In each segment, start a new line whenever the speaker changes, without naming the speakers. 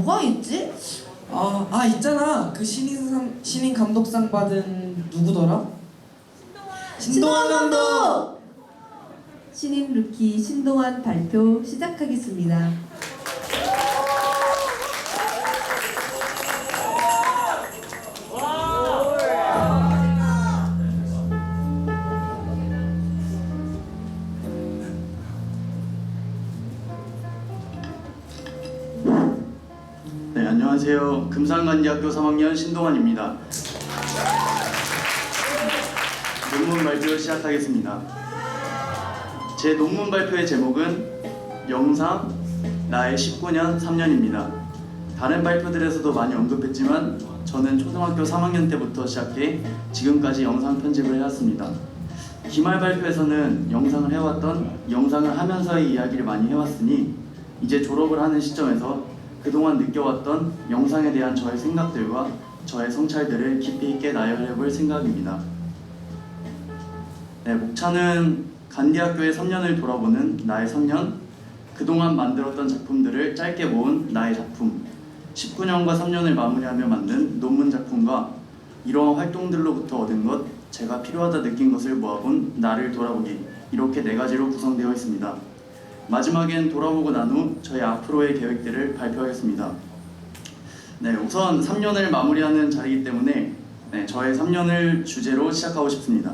누가 있지?
있잖아. 그 신인 감독상 받은 누구더라?
신동환 감독!
신인 루키 신동환 발표 시작하겠습니다.
네, 안녕하세요. 금산관대학교 3학년 신동환입니다. 논문 발표 시작하겠습니다. 제 논문 발표의 제목은 영상 나의 19년 3년입니다. 다른 발표들에서도 많이 언급했지만 저는 초등학교 3학년 때부터 시작해 지금까지 영상 편집을 해왔습니다. 기말 발표에서는 영상을 해왔던 영상을 하면서의 이야기를 많이 해왔으니 이제 졸업을 하는 시점에서 그동안 느껴왔던 영상에 대한 저의 생각들과 저의 성찰들을 깊이 있게 나열해볼 생각입니다. 네, 목차는 간디학교의 3년을 돌아보는 나의 3년, 그동안 만들었던 작품들을 짧게 모은 나의 작품, 19년과 3년을 마무리하며 만든 논문 작품과 이러한 활동들로부터 얻은 것, 제가 필요하다 느낀 것을 모아본 나를 돌아보기, 이렇게 4가지로 구성되어 있습니다. 마지막엔 돌아보고 난 후 저의 앞으로의 계획들을 발표하겠습니다. 네, 우선 3년을 마무리하는 자리이기 때문에 저의 3년을 주제로 시작하고 싶습니다.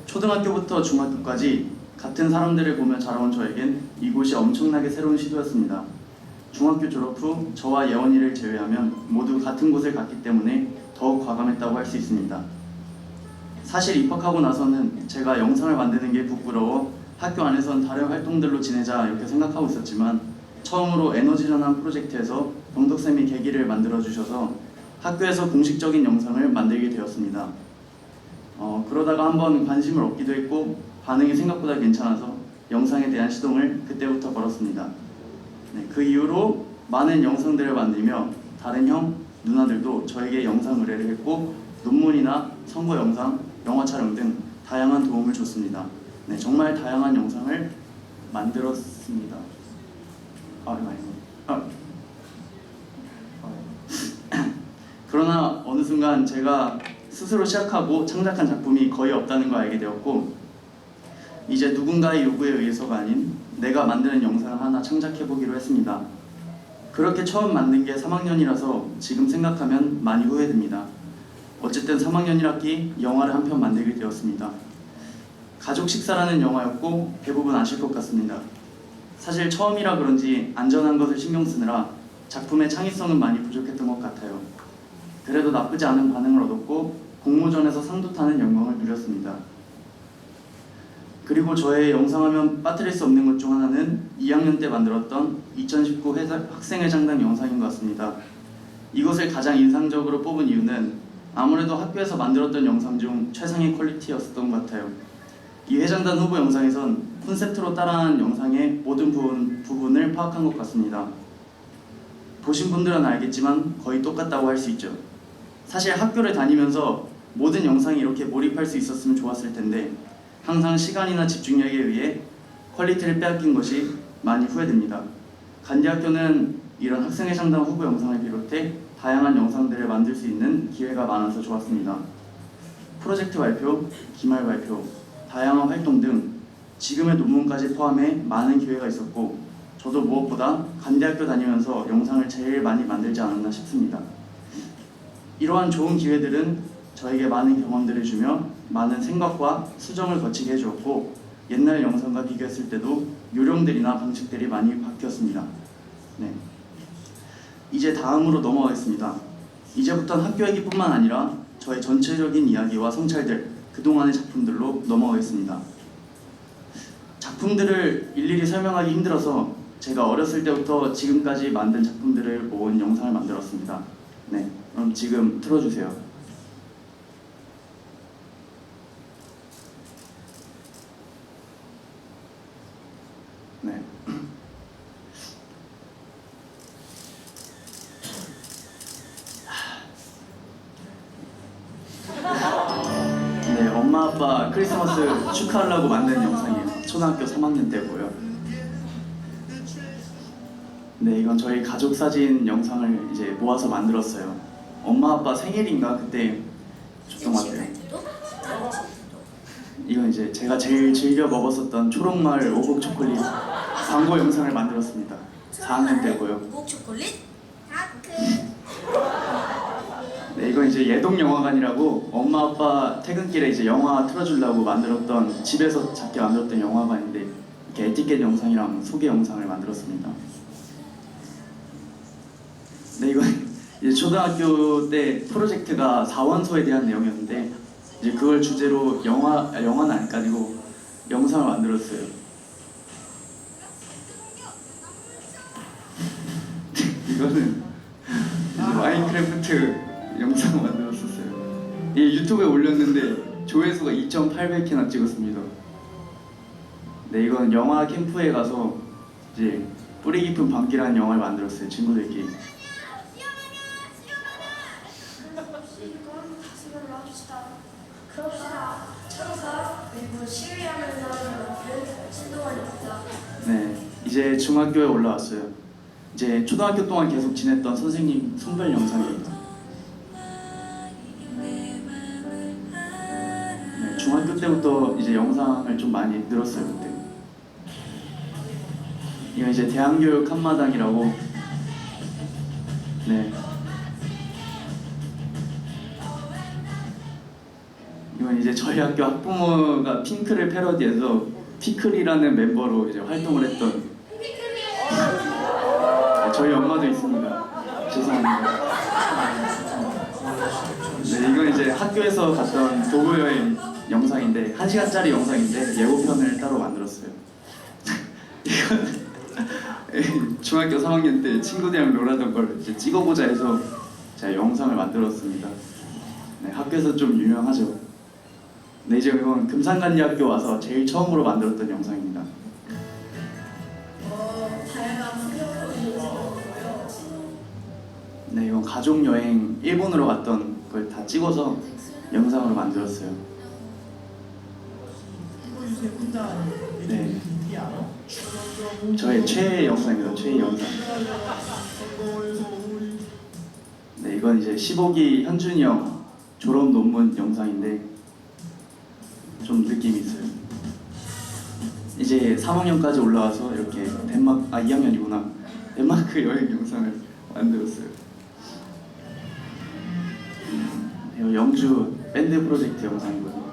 초등학교부터 중학교까지 같은 사람들을 보며 자라온 저에겐 이곳이 엄청나게 새로운 시도였습니다. 중학교 졸업 후 저와 예원이를 제외하면 모두 같은 곳을 갔기 때문에 더욱 과감했다고 할 수 있습니다. 사실 입학하고 나서는 제가 영상을 만드는 게 부끄러워 학교 안에선 다른 활동들로 지내자 이렇게 생각하고 있었지만 처음으로 에너지 전환 프로젝트에서 병덕쌤이 계기를 만들어주셔서 학교에서 공식적인 영상을 만들게 되었습니다. 그러다가 한번 관심을 얻기도 했고 반응이 생각보다 괜찮아서 영상에 대한 시동을 그때부터 걸었습니다. 그 이후로 많은 영상들을 만들며 다른 형, 누나들도 저에게 영상 의뢰를 했고 논문이나 선거 영상, 영화 촬영 등 다양한 도움을 줬습니다. 정말 다양한 영상을 만들었습니다. 그러나 어느 순간 제가 스스로 시작하고 창작한 작품이 거의 없다는 걸 알게 되었고 이제 누군가의 요구에 의해서가 아닌 내가 만드는 영상을 하나 창작해보기로 했습니다. 그렇게 처음 만든 게 3학년이라서 지금 생각하면 많이 후회됩니다. 어쨌든 3학년 1학기 영화를 한 편 만들게 되었습니다. 가족 식사라는 영화였고 대부분 아실 것 같습니다. 사실 처음이라 그런지 안전한 것을 신경 쓰느라 작품의 창의성은 많이 부족했던 것 같아요. 그래도 나쁘지 않은 반응을 얻었고 공모전에서 상도 타는 영광을 누렸습니다. 그리고 저의 영상하면 빠뜨릴 수 없는 것 중 하나는 2학년 때 만들었던 2019 학생회장단 영상인 것 같습니다. 이것을 가장 인상적으로 뽑은 이유는 아무래도 학교에서 만들었던 영상 중 최상의 퀄리티였던 것 같아요. 이 회장단 후보 영상에선 콘셉트로 따라한 영상의 모든 부분을 파악한 것 같습니다. 보신 분들은 알겠지만 거의 똑같다고 할 수 있죠. 사실 학교를 다니면서 모든 영상이 이렇게 몰입할 수 있었으면 좋았을 텐데 항상 시간이나 집중력에 의해 퀄리티를 빼앗긴 것이 많이 후회됩니다. 간디학교는 이런 학생회장단 후보 영상을 비롯해 다양한 영상들을 만들 수 있는 기회가 많아서 좋았습니다. 프로젝트 발표, 기말 발표, 다양한 활동 등 지금의 논문까지 포함해 많은 기회가 있었고 저도 무엇보다 간대학교 다니면서 영상을 제일 많이 만들지 않았나 싶습니다. 이러한 좋은 기회들은 저에게 많은 경험들을 주며 많은 생각과 수정을 거치게 해주었고 옛날 영상과 비교했을 때도 요령들이나 방식들이 많이 바뀌었습니다. 이제 다음으로 넘어가겠습니다. 이제부터는 학교 얘기뿐만 아니라 저의 전체적인 이야기와 성찰들, 그동안의 작품들로 넘어가겠습니다. 작품들을 일일이 설명하기 힘들어서 제가 어렸을 때부터 지금까지 만든 작품들을 모은 영상을 만들었습니다. 그럼 지금 틀어주세요. 엄마 아빠 크리스마스 축하하려고 만든 영상이에요. 초등학교 3학년 때고요. 네, 이건 저희 가족 사진 영상을 이제 모아서 만들었어요. 엄마 아빠 생일인가 그때 줬던 것 같아요. 이건 이제 제가 제일 즐겨 먹었었던 초록마을 오복 초콜릿 광고 영상을 만들었습니다. 4학년 때고요.
오복 초콜릿? 다크.
네, 이건 이제 예동 영화관이라고 엄마 아빠 퇴근길에 이제 영화 틀어주려고 만들었던 집에서 작게 만들었던 영화관인데 이렇게 에티켓 영상이랑 소개 영상을 만들었습니다. 네, 이건 이제 초등학교 때 프로젝트가 사원소에 대한 내용이었는데 이제 그걸 주제로 영화는 아니고 영상을 만들었어요. 이거는 이제 마인크래프트 영상을 만들었었어요. 이 유튜브에 올렸는데 조회수가 2,800회나 찍었습니다. 네, 이건 영화 캠프에 가서 이제 뿌리 깊은 밤기라는 영화를 만들었어요. 친구들끼리.
그럽시다. 천사 그리고 시위하면서 신동환입니다.
네, 이제 중학교에 올라왔어요. 이제 초등학교 동안 계속 지냈던 선생님 선별 영상입니다. 네, 중학교 때부터 이제 영상을 좀 많이 늘었어요 그때. 이거 이제 대한교육 한마당이라고. 네. 이건 이제 저희 학교 학부모가 핑크를 패러디해서 피클이라는 멤버로 이제 활동을 했던. 네, 저희 엄마도 있습니다. 죄송합니다. 네, 이건 이제 학교에서 갔던 도보 여행 영상인데 1시간짜리 영상인데 예고편을 따로 만들었어요. 이건 중학교 3학년 때 친구들이랑 놀았던 걸 이제 찍어보자 해서 제가 영상을 만들었습니다. 네, 학교에서 좀 유명하죠. 네, 이제 이건 금산간대학교 와서 제일 처음으로 만들었던 영상입니다.
다양한 풍경을
네, 이건 가족 여행 일본으로 갔던 걸 다 찍어서 영상으로 만들었어요. 네, 저의 최애 영상입니다. 최애 영상. 네, 이건 이제 15기 현준이 형 졸업 논문 영상인데 좀 느낌이 있어요. 이제 3학년까지 올라와서 이렇게 2학년이구나. 덴마크 여행 영상을 만들었어요. 네, 영주 밴드 프로젝트 영상이거든요.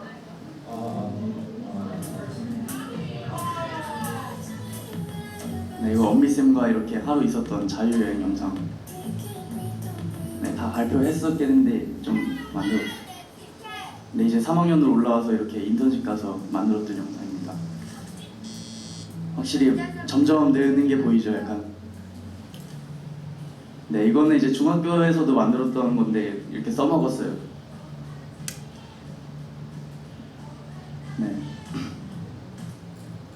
네, 이거 엄미쌤과 이렇게 하루 있었던 자유여행 영상. 네, 다 발표했었겠는데 좀 만들었어요. 네, 이제 3학년으로 올라와서 이렇게 인턴십 가서 만들었던 영상입니다. 확실히 점점 느는 게 보이죠, 약간. 네, 이거는 이제 중학교에서도 만들었던 건데 이렇게 써먹었어요. 네.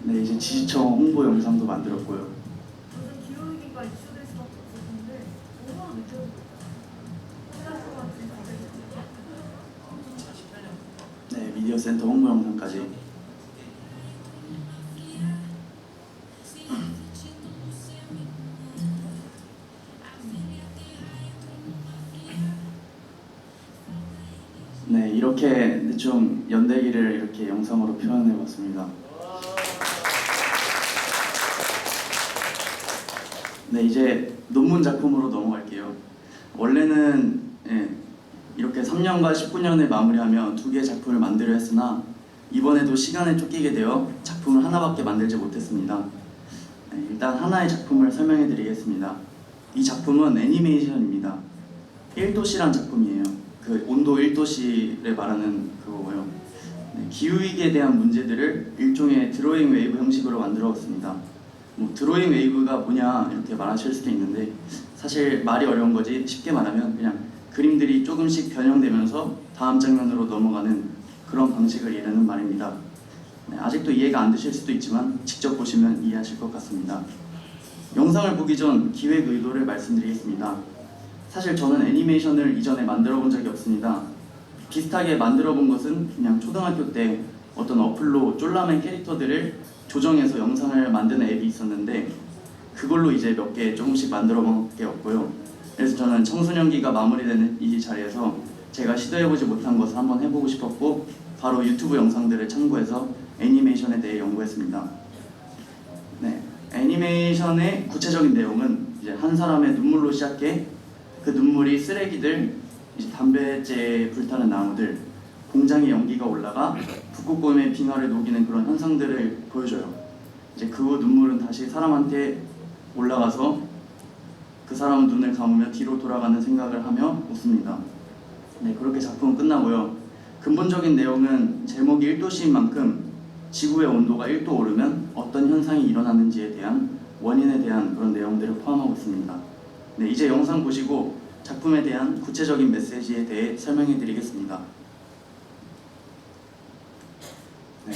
네, 이제 지지청 홍보 영상도 만들었고요.
무슨 기후위기가 이슈될 수밖에 없었는데 뭐가 느껴져요?
네, 미디어 센터 홍보 영상까지. 네, 이렇게 좀 연대기를 이렇게 영상으로 표현해봤습니다. 네, 이제 논문 작품으로 넘어갈게요. 원래는 이렇게 3년과 19년을 마무리하며 2개의 작품을 만들려 했으나 이번에도 시간에 쫓기게 되어 작품을 하나밖에 만들지 못했습니다. 네, 일단 하나의 작품을 설명해 드리겠습니다. 이 작품은 애니메이션입니다. 1도시란 작품이에요. 그 온도 1도시를 말하는 그거고요. 네, 기후위기에 대한 문제들을 일종의 드로잉 웨이브 형식으로 만들었습니다. 뭐 드로잉 웨이브가 뭐냐 이렇게 말하실 수도 있는데 사실 말이 어려운 거지. 쉽게 말하면 그냥 그림들이 조금씩 변형되면서 다음 장면으로 넘어가는 그런 방식을 이르는 말입니다. 네, 아직도 이해가 안 되실 수도 있지만 직접 보시면 이해하실 것 같습니다. 영상을 보기 전 기획 의도를 말씀드리겠습니다. 사실 저는 애니메이션을 이전에 만들어 본 적이 없습니다. 비슷하게 만들어 본 것은 그냥 초등학교 때 어떤 어플로 쫄라맨 캐릭터들을 조정해서 영상을 만드는 앱이 있었는데 그걸로 이제 몇 개 조금씩 만들어 본 게 없고요. 그래서 저는 청소년기가 마무리되는 이 자리에서 제가 시도해보지 못한 것을 한번 해보고 싶었고 바로 유튜브 영상들을 참고해서 애니메이션에 대해 연구했습니다. 네, 애니메이션의 구체적인 내용은 이제 한 사람의 눈물로 시작해 그 눈물이 쓰레기들, 이제 담배째에 불타는 나무들, 공장의 연기가 올라가 북극곰의 빙하를 녹이는 그런 현상들을 보여줘요. 이제 그 후 눈물은 다시 사람한테 올라가서 그 사람은 눈을 감으며 뒤로 돌아가는 생각을 하며 웃습니다. 네, 그렇게 작품은 끝나고요. 근본적인 내용은 제목이 1도시인 만큼 지구의 온도가 1도 오르면 어떤 현상이 일어나는지에 대한 원인에 대한 그런 내용들을 포함하고 있습니다. 네, 이제 영상 보시고 작품에 대한 구체적인 메시지에 대해 설명해 드리겠습니다. 네.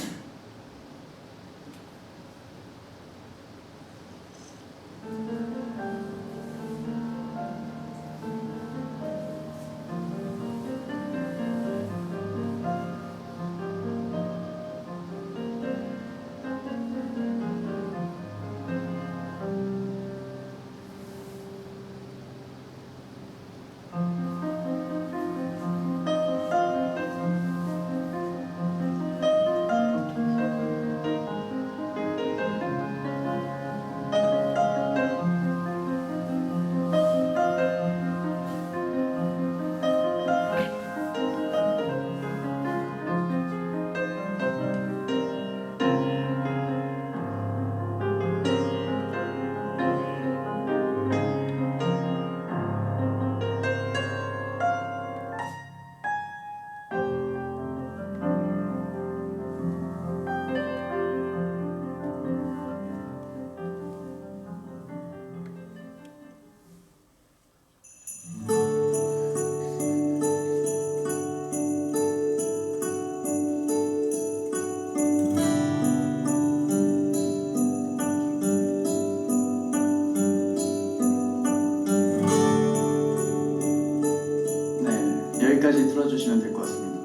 여기까지 틀어주시면 될 것 같습니다.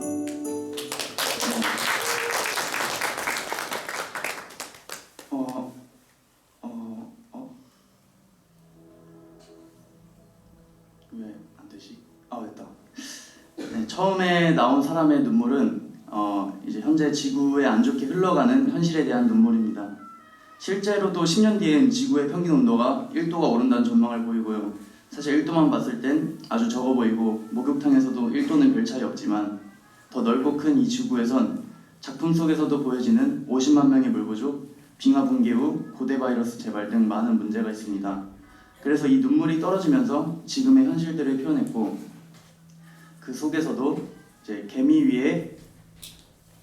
왜 안 되지? 됐다. 네, 처음에 나온 사람의 눈물은 이제 현재 지구에 안 좋게 흘러가는 현실에 대한 눈물입니다. 실제로도 10년 뒤엔 지구의 평균 온도가 1도가 오른다는 전망을 보이고요. 사실 1도만 봤을 땐 아주 적어 보이고 목욕탕에서도 1도는 별 차이 없지만 더 넓고 큰 이 지구에선 작품 속에서도 보여지는 50만 명의 물부족, 빙하 붕괴 후 고대 바이러스 재발 등 많은 문제가 있습니다. 그래서 이 눈물이 떨어지면서 지금의 현실들을 표현했고 그 속에서도 이제 개미 위에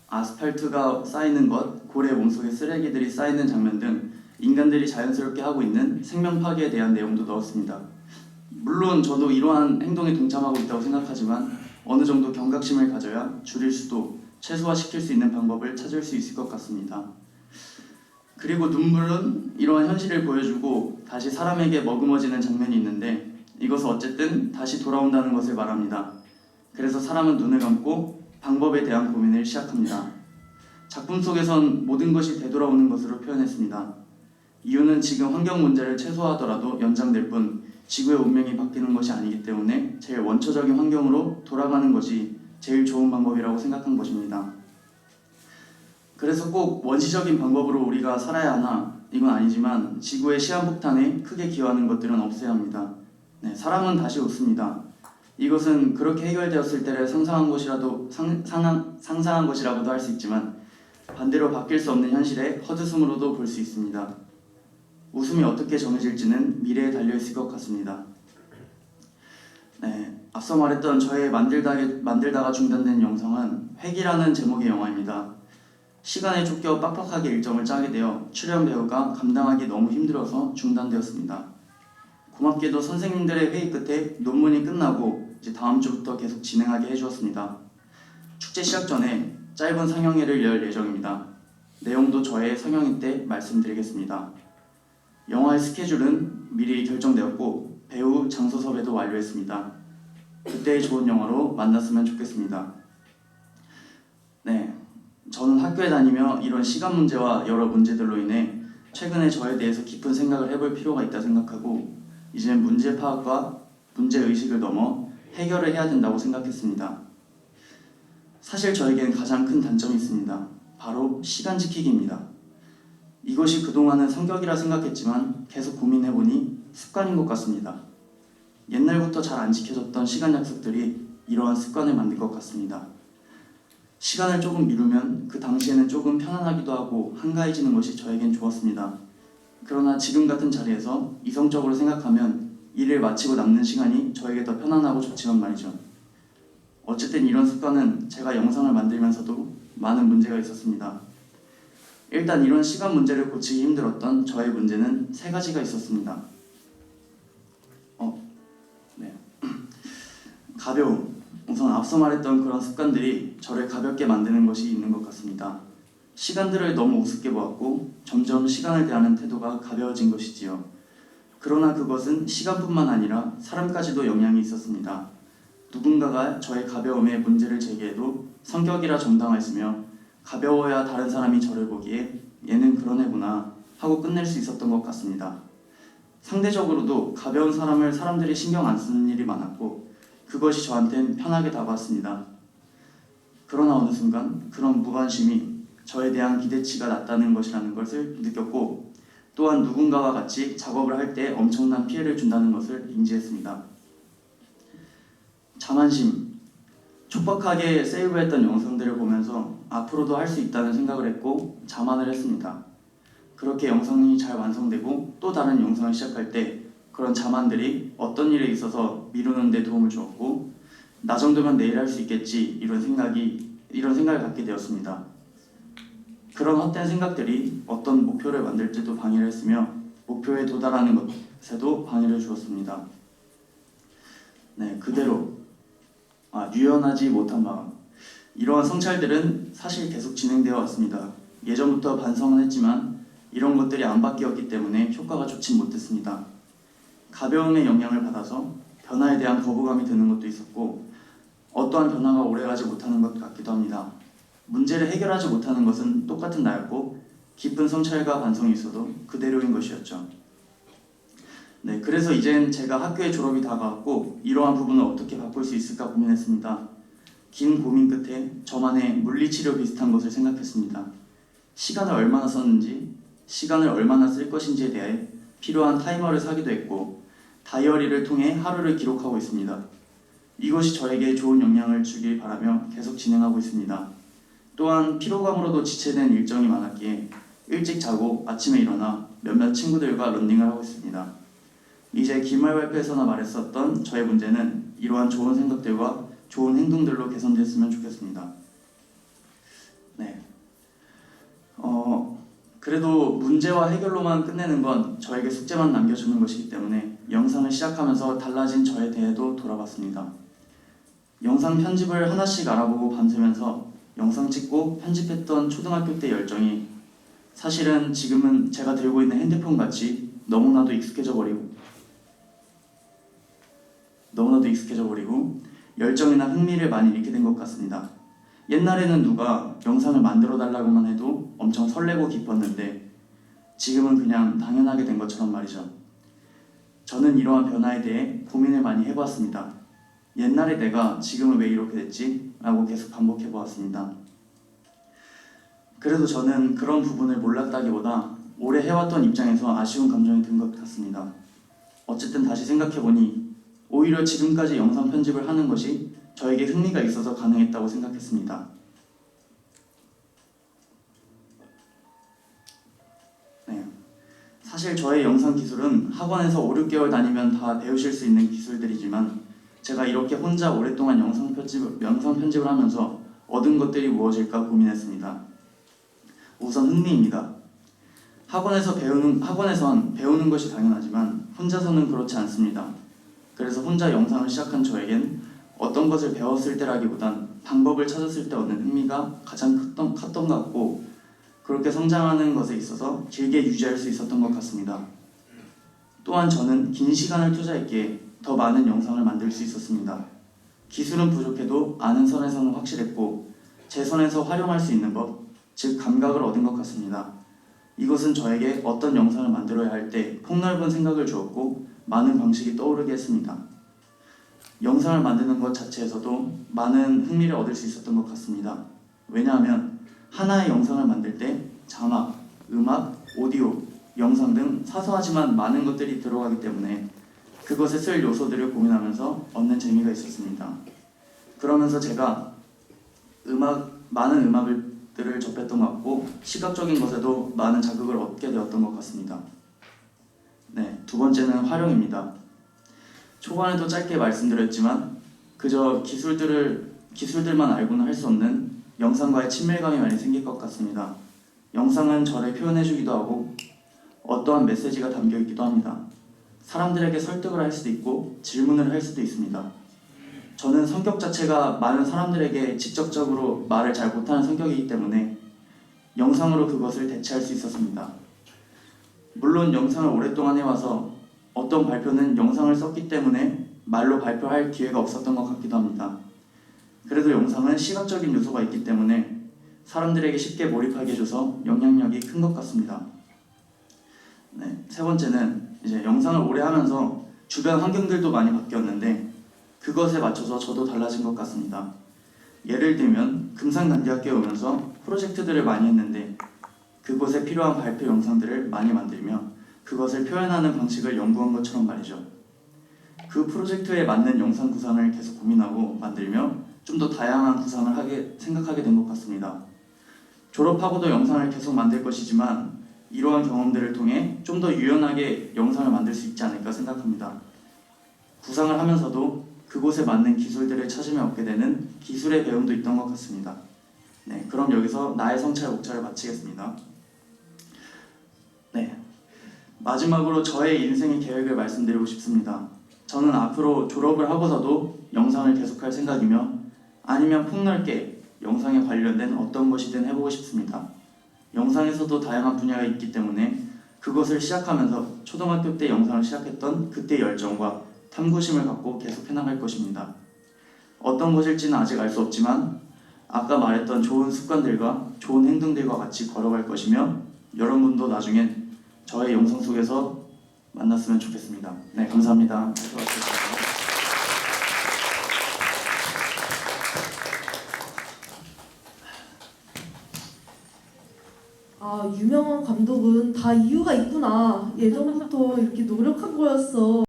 아스팔트가 쌓이는 것, 고래 몸속에 쓰레기들이 쌓이는 장면 등 인간들이 자연스럽게 하고 있는 생명 파괴에 대한 내용도 넣었습니다. 물론 저도 이러한 행동에 동참하고 있다고 생각하지만 어느 정도 경각심을 가져야 줄일 수도 최소화시킬 수 있는 방법을 찾을 수 있을 것 같습니다. 그리고 눈물은 이러한 현실을 보여주고 다시 사람에게 머금어지는 장면이 있는데 이것은 어쨌든 다시 돌아온다는 것을 말합니다. 그래서 사람은 눈을 감고 방법에 대한 고민을 시작합니다. 작품 속에선 모든 것이 되돌아오는 것으로 표현했습니다. 이유는 지금 환경 문제를 최소화하더라도 연장될 뿐 지구의 운명이 바뀌는 것이 아니기 때문에 제일 원초적인 환경으로 돌아가는 것이 제일 좋은 방법이라고 생각한 것입니다. 그래서 꼭 원시적인 방법으로 우리가 살아야 하나? 이건 아니지만 지구의 시한폭탄에 크게 기여하는 것들은 없애야 합니다. 네, 사람은 다시 웃습니다. 이것은 그렇게 해결되었을 때를 상상한 것이라고도 할 수 있지만 반대로 바뀔 수 없는 현실의 헛웃음으로도 볼 수 있습니다. 웃음이 어떻게 정해질지는 미래에 달려있을 것 같습니다. 네, 앞서 말했던 저의 만들다가 중단된 영상은 회기라는 제목의 영화입니다. 시간에 쫓겨 빡빡하게 일정을 짜게 되어 출연 배우가 감당하기 너무 힘들어서 중단되었습니다. 고맙게도 선생님들의 회의 끝에 논문이 끝나고 이제 다음 주부터 계속 진행하게 해주었습니다. 축제 시작 전에 짧은 상영회를 열 예정입니다. 내용도 저의 상영회 때 말씀드리겠습니다. 영화의 스케줄은 미리 결정되었고 배우, 장소 섭외도 완료했습니다. 그때의 좋은 영화로 만났으면 좋겠습니다. 네, 저는 학교에 다니며 이런 시간 문제와 여러 문제들로 인해 최근에 저에 대해서 깊은 생각을 해볼 필요가 있다 생각하고 이제 문제 파악과 문제 의식을 넘어 해결을 해야 된다고 생각했습니다. 사실 저에겐 가장 큰 단점이 있습니다. 바로 시간 지키기입니다. 이것이 그동안은 성격이라 생각했지만 계속 고민해보니 습관인 것 같습니다. 옛날부터 잘 안 지켜졌던 시간 약속들이 이러한 습관을 만들 것 같습니다. 시간을 조금 미루면 그 당시에는 조금 편안하기도 하고 한가해지는 것이 저에겐 좋았습니다. 그러나 지금 같은 자리에서 이성적으로 생각하면 일을 마치고 남는 시간이 저에게 더 편안하고 좋지만 말이죠. 어쨌든 이런 습관은 제가 영상을 만들면서도 많은 문제가 있었습니다. 일단 이런 시간 문제를 고치기 힘들었던 저의 문제는 3가지가 있었습니다. 가벼움. 우선 앞서 말했던 그런 습관들이 저를 가볍게 만드는 것이 있는 것 같습니다. 시간들을 너무 우습게 보았고 점점 시간을 대하는 태도가 가벼워진 것이지요. 그러나 그것은 시간뿐만 아니라 사람까지도 영향이 있었습니다. 누군가가 저의 가벼움에 문제를 제기해도 성격이라 정당화했으며 가벼워야 다른 사람이 저를 보기에 얘는 그런 애구나 하고 끝낼 수 있었던 것 같습니다. 상대적으로도 가벼운 사람을 사람들이 신경 안 쓰는 일이 많았고 그것이 저한텐 편하게 다가왔습니다. 그러나 어느 순간 그런 무관심이 저에 대한 기대치가 낮다는 것이라는 것을 느꼈고 또한 누군가와 같이 작업을 할 때 엄청난 피해를 준다는 것을 인지했습니다. 자만심. 촉박하게 세이브했던 영상들을 보면서 앞으로도 할 수 있다는 생각을 했고 자만을 했습니다. 그렇게 영상이 잘 완성되고 또 다른 영상을 시작할 때 그런 자만들이 어떤 일에 있어서 미루는 데 도움을 주었고 나 정도면 내일 할 수 있겠지 이런 생각을 갖게 되었습니다. 그런 헛된 생각들이 어떤 목표를 만들 때도 방해를 했으며 목표에 도달하는 것에도 방해를 주었습니다. 그대로 유연하지 못한 마음. 이러한 성찰들은 사실 계속 진행되어 왔습니다. 예전부터 반성은 했지만 이런 것들이 안 바뀌었기 때문에 효과가 좋지 못했습니다. 가벼움의 영향을 받아서 변화에 대한 거부감이 드는 것도 있었고 어떠한 변화가 오래가지 못하는 것 같기도 합니다. 문제를 해결하지 못하는 것은 똑같은 나였고 깊은 성찰과 반성이 있어도 그대로인 것이었죠. 그래서 이젠 제가 학교에 졸업이 다가왔고 이러한 부분을 어떻게 바꿀 수 있을까 고민했습니다. 긴 고민 끝에 저만의 물리치료 비슷한 것을 생각했습니다. 시간을 얼마나 썼는지, 시간을 얼마나 쓸 것인지에 대해 필요한 타이머를 사기도 했고 다이어리를 통해 하루를 기록하고 있습니다. 이것이 저에게 좋은 영향을 주길 바라며 계속 진행하고 있습니다. 또한 피로감으로도 지체된 일정이 많았기에 일찍 자고 아침에 일어나 몇몇 친구들과 런닝을 하고 있습니다. 이제 기말 발표에서나 말했었던 저의 문제는 이러한 좋은 생각들과 좋은 행동들로 개선됐으면 좋겠습니다. 그래도 문제와 해결로만 끝내는 건 저에게 숙제만 남겨주는 것이기 때문에 영상을 시작하면서 달라진 저에 대해도 돌아봤습니다. 영상 편집을 하나씩 알아보고 밤새면서 영상 찍고 편집했던 초등학교 때 열정이 사실은 지금은 제가 들고 있는 핸드폰 같이 너무나도 익숙해져 버리고 열정이나 흥미를 많이 잃게 된 것 같습니다. 옛날에는 누가 영상을 만들어 달라고만 해도 엄청 설레고 기뻤는데 지금은 그냥 당연하게 된 것처럼 말이죠. 저는 이러한 변화에 대해 고민을 많이 해보았습니다. 옛날의 내가 지금은 왜 이렇게 됐지? 라고 계속 반복해 보았습니다. 그래도 저는 그런 부분을 몰랐다기보다 오래 해왔던 입장에서 아쉬운 감정이 든 것 같습니다. 어쨌든 다시 생각해보니 오히려 지금까지 영상 편집을 하는 것이 저에게 흥미가 있어서 가능했다고 생각했습니다. 사실 저의 영상 기술은 학원에서 5, 6개월 다니면 다 배우실 수 있는 기술들이지만 제가 이렇게 혼자 오랫동안 영상 편집을 하면서 얻은 것들이 무엇일까 고민했습니다. 우선 흥미입니다. 학원에선 배우는 것이 당연하지만 혼자서는 그렇지 않습니다. 그래서 혼자 영상을 시작한 저에겐 어떤 것을 배웠을 때라기보단 방법을 찾았을 때 얻는 흥미가 가장 컸던 것 같고 그렇게 성장하는 것에 있어서 길게 유지할 수 있었던 것 같습니다. 또한 저는 긴 시간을 투자했기에 더 많은 영상을 만들 수 있었습니다. 기술은 부족해도 아는 선에서는 확실했고 제 선에서 활용할 수 있는 법, 즉 감각을 얻은 것 같습니다. 이것은 저에게 어떤 영상을 만들어야 할 때 폭넓은 생각을 주었고 많은 방식이 떠오르게 했습니다. 영상을 만드는 것 자체에서도 많은 흥미를 얻을 수 있었던 것 같습니다. 왜냐하면 하나의 영상을 만들 때 자막, 음악, 오디오, 영상 등 사소하지만 많은 것들이 들어가기 때문에 그것에 쓸 요소들을 고민하면서 얻는 재미가 있었습니다. 그러면서 제가 많은 음악들을 접했던 것 같고 시각적인 것에도 많은 자극을 얻게 되었던 것 같습니다. 네, 두 번째는 활용입니다. 초반에도 짧게 말씀드렸지만 그저 기술들만 알고는 할 수 없는 영상과의 친밀감이 많이 생길 것 같습니다. 영상은 저를 표현해주기도 하고 어떠한 메시지가 담겨 있기도 합니다. 사람들에게 설득을 할 수도 있고 질문을 할 수도 있습니다. 저는 성격 자체가 많은 사람들에게 직접적으로 말을 잘 못하는 성격이기 때문에 영상으로 그것을 대체할 수 있었습니다. 물론 영상을 오랫동안 해와서 어떤 발표는 영상을 썼기 때문에 말로 발표할 기회가 없었던 것 같기도 합니다. 그래도 영상은 시각적인 요소가 있기 때문에 사람들에게 쉽게 몰입하게 해줘서 영향력이 큰 것 같습니다. 네, 세 번째는 이제 영상을 오래 하면서 주변 환경들도 많이 바뀌었는데 그것에 맞춰서 저도 달라진 것 같습니다. 예를 들면 금산단디학교에 오면서 프로젝트들을 많이 했는데 그곳에 필요한 발표 영상들을 많이 만들며 그것을 표현하는 방식을 연구한 것처럼 말이죠. 그 프로젝트에 맞는 영상 구상을 계속 고민하고 만들며 좀 더 다양한 구상을 생각하게 된 것 같습니다. 졸업하고도 영상을 계속 만들 것이지만 이러한 경험들을 통해 좀 더 유연하게 영상을 만들 수 있지 않을까 생각합니다. 구상을 하면서도 그곳에 맞는 기술들을 찾으며 얻게 되는 기술의 배움도 있던 것 같습니다. 네, 그럼 여기서 나의 성찰 목차를 마치겠습니다. 네, 마지막으로 저의 인생의 계획을 말씀드리고 싶습니다. 저는 앞으로 졸업을 하고서도 영상을 계속할 생각이며 아니면 폭넓게 영상에 관련된 어떤 것이든 해보고 싶습니다. 영상에서도 다양한 분야가 있기 때문에 그것을 시작하면서 초등학교 때 영상을 시작했던 그때의 열정과 탐구심을 갖고 계속 해나갈 것입니다. 어떤 것일지는 아직 알 수 없지만 아까 말했던 좋은 습관들과 좋은 행동들과 같이 걸어갈 것이며 여러분도 나중엔 저의 영상 속에서 만났으면 좋겠습니다. 네, 감사합니다. 수고하셨습니다.
아, 유명한 감독은 다 이유가 있구나. 예전부터 이렇게 노력한 거였어.